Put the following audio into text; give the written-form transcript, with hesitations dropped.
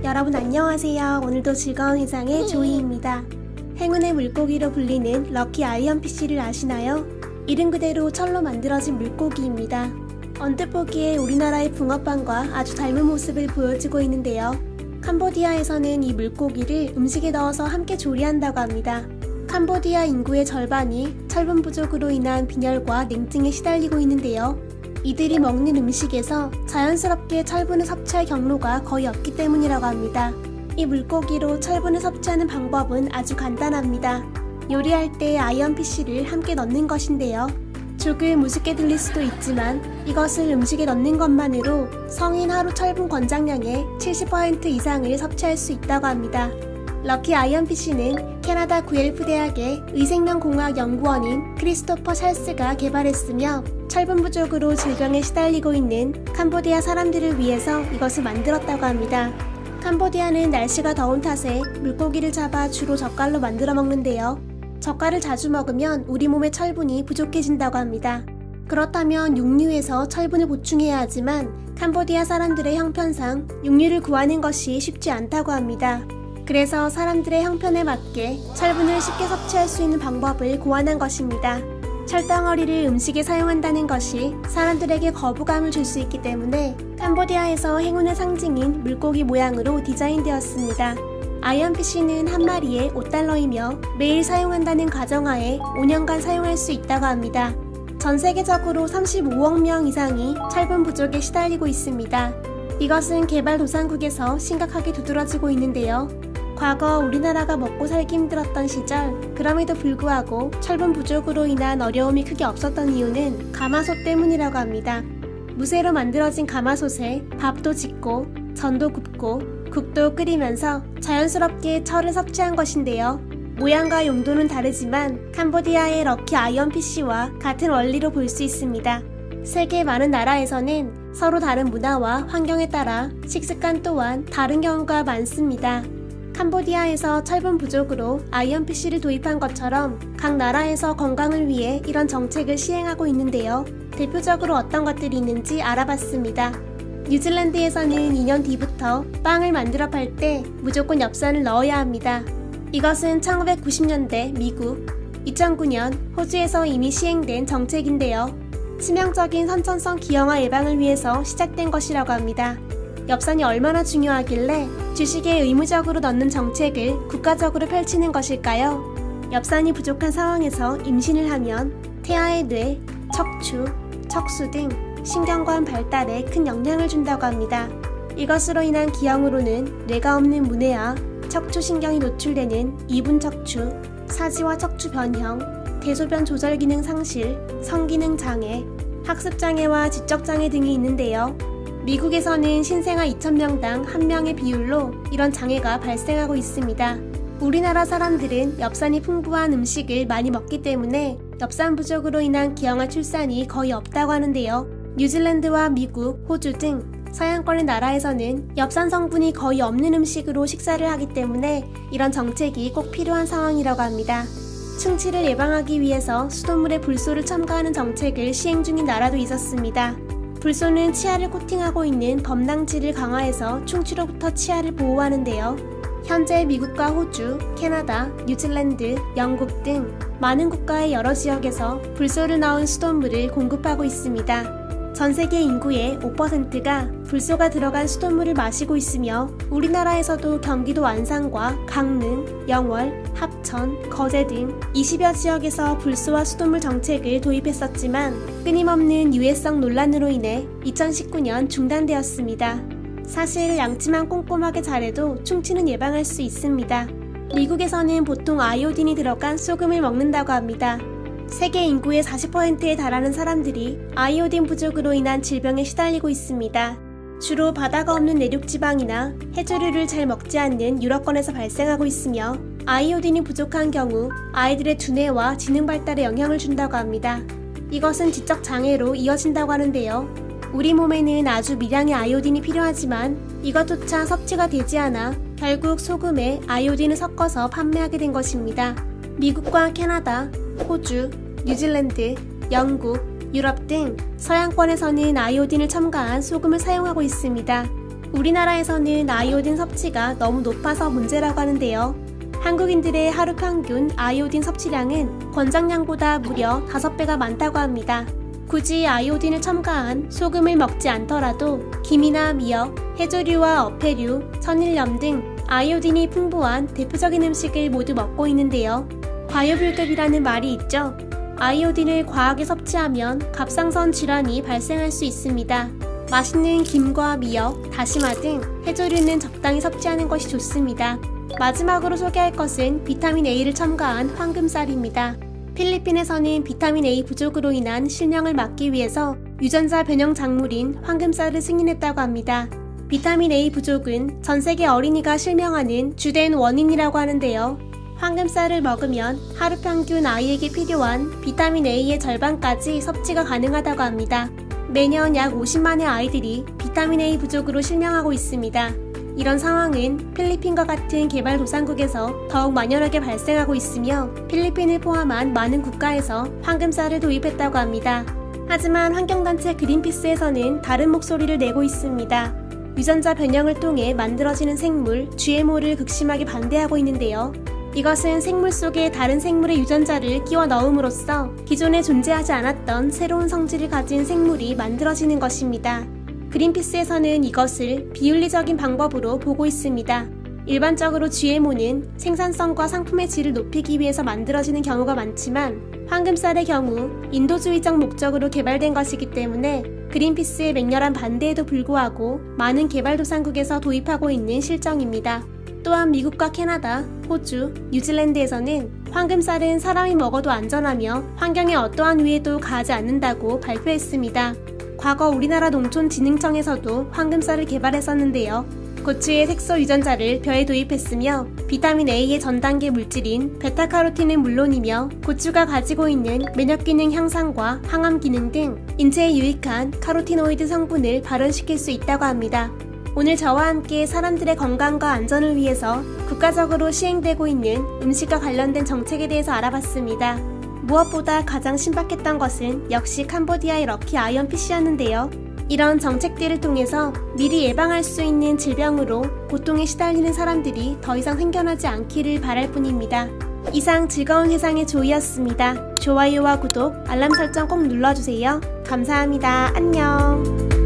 여러분 안녕하세요. 오늘도 즐거운 해상의 조이입니다. 행운의 물고기로 불리는 럭키 아이언 피쉬를 아시나요? 이름 그대로 철로 만들어진 물고기입니다. 언뜻 보기에 우리나라의 붕어빵과 아주 닮은 모습을 보여주고 있는데요. 캄보디아에서는 이 물고기를 음식에 넣어서 함께 조리한다고 합니다. 캄보디아 인구의 절반이 철분 부족으로 인한 빈혈과 냉증에 시달리고 있는데요. 이들이 먹는 음식에서 자연스럽게 철분을 섭취할 경로가 거의 없기 때문이라고 합니다. 이 물고기로 철분을 섭취하는 방법은 아주 간단합니다. 요리할 때 아이언 피쉬를 함께 넣는 것인데요. 조금 우습게 들릴 수도 있지만 이것을 음식에 넣는 것만으로 성인 하루 철분 권장량의 70% 이상을 섭취할 수 있다고 합니다. 럭키 아이언 피쉬는 캐나다 구엘프 대학의 의생명공학 연구원인 크리스토퍼 찰스가 개발했으며 철분 부족으로 질병에 시달리고 있는 캄보디아 사람들을 위해서 이것을 만들었다고 합니다. 캄보디아는 날씨가 더운 탓에 물고기를 잡아 주로 젓갈로 만들어 먹는데요. 젓갈을 자주 먹으면 우리 몸의 철분이 부족해진다고 합니다. 그렇다면 육류에서 철분을 보충해야 하지만 캄보디아 사람들의 형편상 육류를 구하는 것이 쉽지 않다고 합니다. 그래서 사람들의 형편에 맞게 철분을 쉽게 섭취할 수 있는 방법을 고안한 것입니다. 철덩어리를 음식에 사용한다는 것이 사람들에게 거부감을 줄 수 있기 때문에 캄보디아에서 행운의 상징인 물고기 모양으로 디자인되었습니다. 아이언 피쉬는 한 마리에 $5이며 매일 사용한다는 가정하에 5년간 사용할 수 있다고 합니다. 전 세계적으로 35억 명 이상이 철분 부족에 시달리고 있습니다. 이것은 개발도상국에서 심각하게 두드러지고 있는데요. 과거 우리나라가 먹고 살기 힘들었던 시절, 그럼에도 불구하고 철분 부족으로 인한 어려움이 크게 없었던 이유는 가마솥 때문이라고 합니다. 무쇠로 만들어진 가마솥에 밥도 짓고 전도 굽고 국도 끓이면서 자연스럽게 철을 섭취한 것인데요. 모양과 용도는 다르지만 캄보디아의 럭키 아이언 피쉬와 같은 원리로 볼 수 있습니다. 세계 많은 나라에서는 서로 다른 문화와 환경에 따라 식습관 또한 다른 경우가 많습니다. 캄보디아에서 철분 부족으로 아이언 피쉬를 도입한 것처럼 각 나라에서 건강을 위해 이런 정책을 시행하고 있는데요. 대표적으로 어떤 것들이 있는지 알아봤습니다. 뉴질랜드에서는 2년 뒤부터 빵을 만들어 팔 때 무조건 엽산을 넣어야 합니다. 이것은 1990년대 미국, 2009년 호주에서 이미 시행된 정책인데요. 치명적인 선천성 기형아 예방을 위해서 시작된 것이라고 합니다. 엽산이 얼마나 중요하길래 주식에 의무적으로 넣는 정책을 국가적으로 펼치는 것일까요? 엽산이 부족한 상황에서 임신을 하면 태아의 뇌, 척추, 척수 등 신경관 발달에 큰 영향을 준다고 합니다. 이것으로 인한 기형으로는 뇌가 없는 문해와 척추신경이 노출되는 이분 척추, 사지와 척추 변형, 대소변 조절 기능 상실, 성기능 장애, 학습 장애와 지적 장애 등이 있는데요. 미국에서는 신생아 2,000명당 1명의 비율로 이런 장애가 발생하고 있습니다. 우리나라 사람들은 엽산이 풍부한 음식을 많이 먹기 때문에 엽산 부족으로 인한 기형아 출산이 거의 없다고 하는데요. 뉴질랜드와 미국, 호주 등 서양권의 나라에서는 엽산 성분이 거의 없는 음식으로 식사를 하기 때문에 이런 정책이 꼭 필요한 상황이라고 합니다. 충치를 예방하기 위해서 수돗물에 불소를 첨가하는 정책을 시행 중인 나라도 있었습니다. 불소는 치아를 코팅하고 있는 범랑질을 강화해서 충치로부터 치아를 보호하는데요. 현재 미국과 호주, 캐나다, 뉴질랜드, 영국 등 많은 국가의 여러 지역에서 불소를 넣은 수돗물을 공급하고 있습니다. 전 세계 인구의 5%가 불소가 들어간 수돗물을 마시고 있으며 우리나라에서도 경기도 안산과 강릉, 영월, 합천, 거제 등 20여 지역에서 불소와 수돗물 정책을 도입했었지만 끊임없는 유해성 논란으로 인해 2019년 중단되었습니다. 사실 양치만 꼼꼼하게 잘해도 충치는 예방할 수 있습니다. 미국에서는 보통 아이오딘이 들어간 소금을 먹는다고 합니다. 세계 인구의 40%에 달하는 사람들이 아이오딘 부족으로 인한 질병에 시달리고 있습니다. 주로 바다가 없는 내륙지방이나 해조류를 잘 먹지 않는 유럽권에서 발생하고 있으며 아이오딘이 부족한 경우 아이들의 두뇌와 지능 발달에 영향을 준다고 합니다. 이것은 지적 장애로 이어진다고 하는데요. 우리 몸에는 아주 미량의 아이오딘이 필요하지만 이것조차 섭취가 되지 않아 결국 소금에 아이오딘을 섞어서 판매하게 된 것입니다. 미국과 캐나다, 호주, 뉴질랜드, 영국, 유럽 등 서양권에서는 아이오딘을 첨가한 소금을 사용하고 있습니다. 우리나라에서는 아이오딘 섭취가 너무 높아서 문제라고 하는데요. 한국인들의 하루 평균 아이오딘 섭취량은 권장량보다 무려 5배가 많다고 합니다. 굳이 아이오딘을 첨가한 소금을 먹지 않더라도 김이나 미역, 해조류와 어패류, 천일염 등 아이오딘이 풍부한 대표적인 음식을 모두 먹고 있는데요. 과유불급이라는 말이 있죠. 아이오딘을 과하게 섭취하면 갑상선 질환이 발생할 수 있습니다. 맛있는 김과 미역, 다시마 등 해조류는 적당히 섭취하는 것이 좋습니다. 마지막으로 소개할 것은 비타민 A를 첨가한 황금쌀입니다. 필리핀에서는 비타민 A 부족으로 인한 실명을 막기 위해서 유전자 변형 작물인 황금쌀을 승인했다고 합니다. 비타민 A 부족은 전 세계 어린이가 실명하는 주된 원인이라고 하는데요. 황금쌀을 먹으면 하루 평균 아이에게 필요한 비타민 A의 절반까지 섭취가 가능하다고 합니다. 매년 약 50만의 아이들이 비타민 A 부족으로 실명하고 있습니다. 이런 상황은 필리핀과 같은 개발도상국에서 더욱 만연하게 발생하고 있으며 필리핀을 포함한 많은 국가에서 황금쌀을 도입했다고 합니다. 하지만 환경단체 그린피스에서는 다른 목소리를 내고 있습니다. 유전자 변형을 통해 만들어지는 생물, GMO를 극심하게 반대하고 있는데요. 이것은 생물 속에 다른 생물의 유전자를 끼워 넣음으로써 기존에 존재하지 않았던 새로운 성질을 가진 생물이 만들어지는 것입니다. 그린피스에서는 이것을 비윤리적인 방법으로 보고 있습니다. 일반적으로 GMO는 생산성과 상품의 질을 높이기 위해서 만들어지는 경우가 많지만 황금쌀의 경우 인도주의적 목적으로 개발된 것이기 때문에 그린피스의 맹렬한 반대에도 불구하고 많은 개발도상국에서 도입하고 있는 실정입니다. 또한 미국과 캐나다, 호주, 뉴질랜드에서는 황금쌀은 사람이 먹어도 안전하며 환경에 어떠한 위해도 가하지 않는다고 발표했습니다. 과거 우리나라 농촌진흥청에서도 황금쌀을 개발했었는데요. 고추의 색소 유전자를 벼에 도입했으며 비타민 A의 전 단계 물질인 베타카로틴은 물론이며 고추가 가지고 있는 면역 기능 향상과 항암 기능 등 인체에 유익한 카로티노이드 성분을 발현시킬 수 있다고 합니다. 오늘 저와 함께 사람들의 건강과 안전을 위해서 국가적으로 시행되고 있는 음식과 관련된 정책에 대해서 알아봤습니다. 무엇보다 가장 신박했던 것은 역시 캄보디아의 럭키 아이언 피쉬였는데요. 이런 정책들을 통해서 미리 예방할 수 있는 질병으로 고통에 시달리는 사람들이 더 이상 생겨나지 않기를 바랄 뿐입니다. 이상 즐거운 세상의 조이였습니다. 좋아요와 구독, 알람 설정 꼭 눌러주세요. 감사합니다. 안녕.